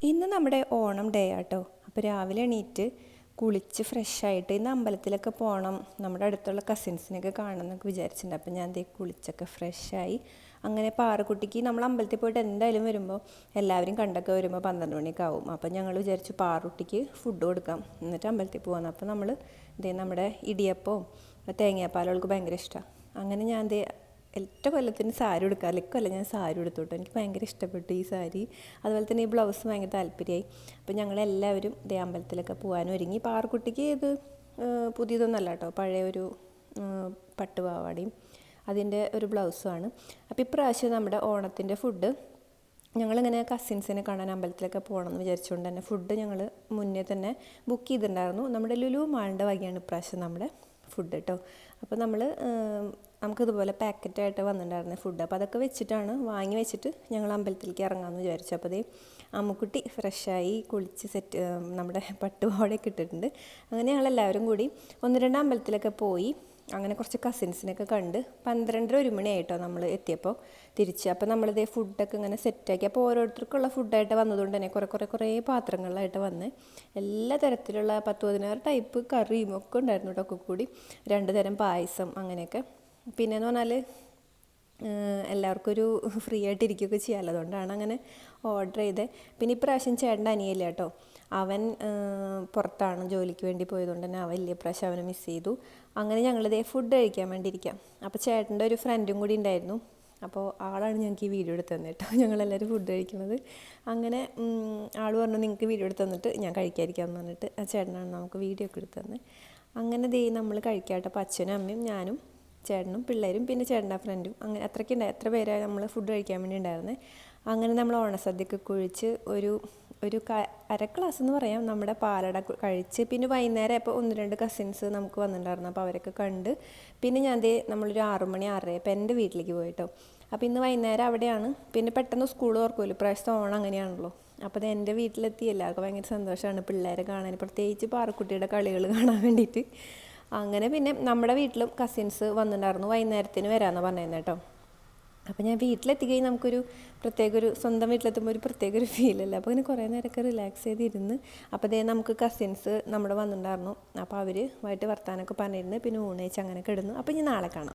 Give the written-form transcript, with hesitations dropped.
ഇന്ന് നമ്മുടെ ഓണം ഡേ ആട്ടോ. അപ്പോൾ രാവിലെ എണീറ്റ് കുളിച്ച് ഫ്രഷായിട്ട് ഇന്ന് അമ്പലത്തിലൊക്കെ പോകണം, നമ്മുടെ അടുത്തുള്ള കസിൻസിനെയൊക്കെ കാണണം എന്നൊക്കെ വിചാരിച്ചിട്ടുണ്ട്. അപ്പോൾ ഞാൻ ദേ കുളിച്ചൊക്കെ ഫ്രഷായി അങ്ങനെ പാറുക്കുട്ടിക്ക് നമ്മൾ അമ്പലത്തിൽ പോയിട്ട് എന്തായാലും വരുമ്പോൾ എല്ലാവരും കണ്ടൊക്കെ വരുമ്പോൾ 12 മണിയൊക്കെ ആവും. അപ്പോൾ ഞങ്ങൾ വിചാരിച്ചു പാറുട്ടിക്ക് ഫുഡ് കൊടുക്കാം, എന്നിട്ട് അമ്പലത്തിൽ പോകാമെന്ന്. അപ്പോൾ നമ്മൾ ദേ നമ്മുടെ ഇടിയപ്പവും തേങ്ങാപ്പാലുകൾക്ക് ഭയങ്കര ഇഷ്ടമാണ്. അങ്ങനെ ഞാൻ ദേ ഒറ്റ കൊല്ലത്തിന് സാരി ഉടുക്കാറില്ല, ഇക്കൊല്ലം ഞാൻ സാരി ഉടുത്തോട്ടോ. എനിക്ക് ഭയങ്കര ഇഷ്ടപ്പെട്ടു ഈ സാരി, അതുപോലെ തന്നെ ഈ ബ്ലൗസ് ഭയങ്കര താല്പര്യമായി. അപ്പോൾ ഞങ്ങളെല്ലാവരും ദേ അമ്പലത്തിലൊക്കെ പോകാനും ഒരുങ്ങി. പാറുക്കുട്ടിക്ക് ഇത് പുതിയതൊന്നല്ല കേട്ടോ, പഴയ ഒരു പട്ടുപാവാടയും അതിൻ്റെ ഒരു ബ്ലൗസുമാണ്. അപ്പോൾ ഇപ്രാവശ്യം നമ്മുടെ ഓണത്തിൻ്റെ ഫുഡ് ഞങ്ങളിങ്ങനെ കസിൻസിനെ കാണാൻ അമ്പലത്തിലൊക്കെ പോകണമെന്ന് വിചാരിച്ചുകൊണ്ട് തന്നെ ഫുഡ് ഞങ്ങൾ മുന്നേ തന്നെ ബുക്ക് ചെയ്തിട്ടുണ്ടായിരുന്നു. നമ്മുടെ ലുലു മാളിൻ്റെ വകയാണ് ഇപ്രാവശ്യം നമ്മുടെ ഫുഡ് കേട്ടോ. അപ്പോൾ നമുക്കിതുപോലെ പാക്കറ്റായിട്ട് വന്നിട്ടുണ്ടായിരുന്ന ഫുഡ്, അപ്പോൾ അതൊക്കെ വെച്ചിട്ടാണ് വാങ്ങി വെച്ചിട്ട് ഞങ്ങൾ അമ്പലത്തിലേക്ക് ഇറങ്ങാമെന്ന് വിചാരിച്ചു. അപ്പോൾ അതേ അമ്മുക്കുട്ടി ഫ്രഷായി കുളിച്ച് സെറ്റ് നമ്മുടെ പട്ടുപാവാടയൊക്കെ ഇട്ടിട്ടുണ്ട്. അങ്ങനെ ഞങ്ങളെല്ലാവരും കൂടി 1-2 അമ്പലത്തിലൊക്കെ പോയി. അങ്ങനെ കുറച്ച് കസിൻസിനൊക്കെ കണ്ട് 12-1 മണിയായിട്ടോ നമ്മൾ എത്തിയപ്പോൾ തിരിച്ച്. അപ്പോൾ നമ്മളിതേ ഫുഡൊക്കെ ഇങ്ങനെ സെറ്റാക്കി. അപ്പോൾ ഓരോരുത്തർക്കുള്ള ഫുഡായിട്ട് വന്നതുകൊണ്ട് തന്നെ കുറേ പാത്രങ്ങളിലായിട്ട് വന്ന് എല്ലാ തരത്തിലുള്ള 10-16 ടൈപ്പ് കറിയും ഒക്കെ ഉണ്ടായിരുന്നു കേട്ടോ. ഒക്കെ കൂടി 2 തരം പായസം അങ്ങനെയൊക്കെ. പിന്നെയെന്ന് പറഞ്ഞാൽ എല്ലാവർക്കും ഒരു ഫ്രീ ആയിട്ട് ഇരിക്കുകയൊക്കെ ചെയ്യാമല്ലോ, അതുകൊണ്ടാണ് അങ്ങനെ ഓർഡർ ചെയ്തത്. പിന്നെ ഇപ്രാവശ്യം ചേട്ടൻ്റെ അനിയല്ല കേട്ടോ, അവൻ പുറത്താണ് ജോലിക്ക് വേണ്ടി പോയതുകൊണ്ട് തന്നെ വലിയ പ്രാവശ്യം അവനെ മിസ് ചെയ്തു. അങ്ങനെ ഞങ്ങളിതേ ഫുഡ് കഴിക്കാൻ വേണ്ടി ഇരിക്കാം. അപ്പോൾ ചേട്ടൻ്റെ ഒരു ഫ്രണ്ടും കൂടി ഉണ്ടായിരുന്നു, അപ്പോൾ ആളാണ് ഞങ്ങൾക്ക് ഈ വീഡിയോ എടുത്ത് തന്നത് കേട്ടോ, ഞങ്ങളെല്ലാവരും ഫുഡ് കഴിക്കുന്നത്. അങ്ങനെ ആൾ പറഞ്ഞു നിങ്ങൾക്ക് വീഡിയോ എടുത്ത് തന്നിട്ട് ഞാൻ കഴിക്കാതിരിക്കാമെന്ന് പറഞ്ഞിട്ട് ആ ചേട്ടനാണ് നമുക്ക് വീഡിയോ ഒക്കെ എടുത്ത് തന്നത്. അങ്ങനെ ദേ നമ്മൾ കഴിക്കാട്ടോ. അപ്പോൾ അച്ഛനും അമ്മയും ഞാനും ചേട്ടനും പിള്ളേരും പിന്നെ ചേട്ടൻ്റെ ഫ്രണ്ടും അങ്ങനെ എത്ര പേരാണ് നമ്മൾ ഫുഡ് കഴിക്കാൻ വേണ്ടി ഉണ്ടായിരുന്നത്. അങ്ങനെ നമ്മൾ ഓണസദ്യയൊക്കെ കുഴിച്ച് ഒരു 1/2 ഗ്ലാസ് എന്ന് പറയാം നമ്മുടെ പാലട കഴിച്ച്. പിന്നെ വൈകുന്നേരം അപ്പോൾ 1-2 കസിൻസ് നമുക്ക് വന്നിട്ടുണ്ടായിരുന്നു, അപ്പോൾ അവരൊക്കെ കണ്ട് പിന്നെ ഞാൻ നമ്മളൊരു 6 മണി 6:30 അപ്പോൾ എൻ്റെ വീട്ടിലേക്ക് പോയിട്ടോ. അപ്പോൾ ഇന്ന് വൈകുന്നേരം അവിടെയാണ്. പിന്നെ പെട്ടെന്ന് സ്കൂൾ തുറക്കുമല്ലോ, ഇപ്രാവശ്യത്തെ ഓണം അങ്ങനെയാണല്ലോ. അപ്പോൾ അത് എൻ്റെ വീട്ടിലെത്തി. എല്ലാവർക്കും ഭയങ്കര സന്തോഷമാണ് പിള്ളേരെ കാണാൻ, പ്രത്യേകിച്ച് പാറക്കുട്ടിയുടെ കളികൾ കാണാൻ വേണ്ടിയിട്ട്. അങ്ങനെ പിന്നെ നമ്മുടെ വീട്ടിലും കസിൻസ് വന്നിട്ടുണ്ടായിരുന്നു, വൈകുന്നേരത്തിന് വരാമെന്ന് പറഞ്ഞിരുന്നു കേട്ടോ. അപ്പോൾ ഞാൻ വീട്ടിലെത്തിക്കഴിഞ്ഞാൽ നമുക്കൊരു സ്വന്തം വീട്ടിലെത്തുമ്പോൾ ഒരു പ്രത്യേക ഒരു ഫീലല്ല. അപ്പോൾ അങ്ങനെ കുറേ നേരമൊക്കെ റിലാക്സ് ചെയ്തിരുന്ന്. അപ്പോൾ അതേ നമുക്ക് കസിൻസ് നമ്മുടെ വന്നിട്ടുണ്ടായിരുന്നു, അപ്പോൾ അവരുമായിട്ട് വർത്താനമൊക്കെ പറഞ്ഞിരുന്നു. പിന്നെ ഊണയിച്ച് അങ്ങനെ കിടന്നു. അപ്പോൾ ഇനി നാളെ കാണാം.